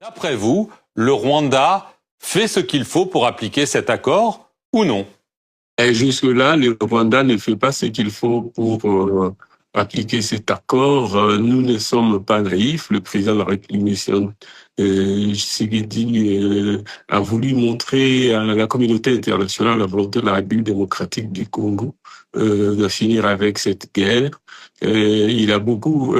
D'après vous, le Rwanda fait ce qu'il faut pour appliquer cet accord ou non? Et jusque-là, le Rwanda ne fait pas ce qu'il faut pour appliquer cet accord. Nous ne sommes pas naïfs. Le président de la République, Tshisekedi, a voulu montrer à la communauté internationale la volonté de la République démocratique du Congo de finir avec cette guerre. Il a beaucoup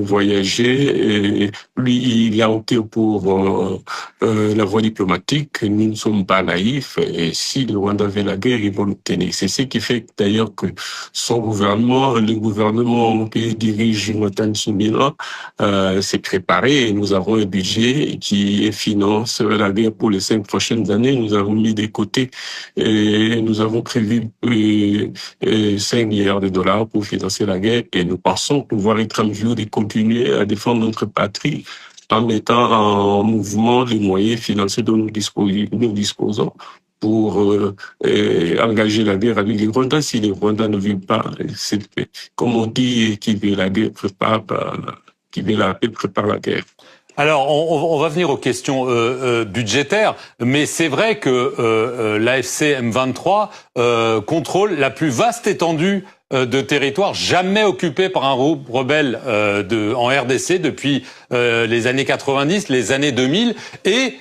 voyagé. Et lui, il a opté pour la voie diplomatique. Nous ne sommes pas naïfs. Et si le Rwanda veut la guerre, ils vont l'obtenir. C'est ce qui fait d'ailleurs que son gouvernement, le gouvernement que dirige Jonathan Tshibala, s'est préparé. Nous avons un budget qui finance la guerre pour les 5 prochaines années. Nous avons mis de côté et nous avons prévu 5 milliards de dollars pour financer la guerre et nous pensons pouvoir être en mesure de continuer à défendre notre patrie en mettant en mouvement les moyens financiers dont nous disposons pour engager la guerre avec les Rwandais. Si les Rwandais ne veulent pas, comme on dit, qui veut la guerre qui veut la paix prépare la guerre. Alors, on va venir aux questions budgétaires, mais c'est vrai que l'AFC M23 contrôle la plus vaste étendue de territoire jamais occupée par un groupe rebelle en RDC depuis les années 90, les années 2000, et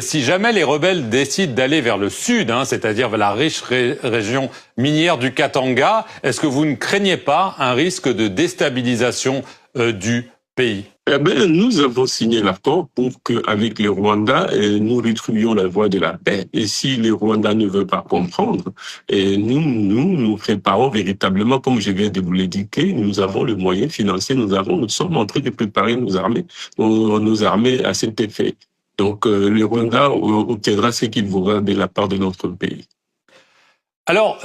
si jamais les rebelles décident d'aller vers le sud, c'est-à-dire vers la riche région minière du Katanga, est-ce que vous ne craignez pas un risque de déstabilisation du pays? Eh bien, nous avons signé l'accord pour qu'avec les Rwandais, nous retrouvions la voie de la paix. Et si les Rwandais ne veulent pas comprendre, nous préparons véritablement, comme je viens de vous l'indiquer, nous avons le moyen financier, nous sommes en train de préparer nos armées à cet effet. Donc, le Rwanda obtiendra ce qu'il voudra de la part de notre pays. Alors,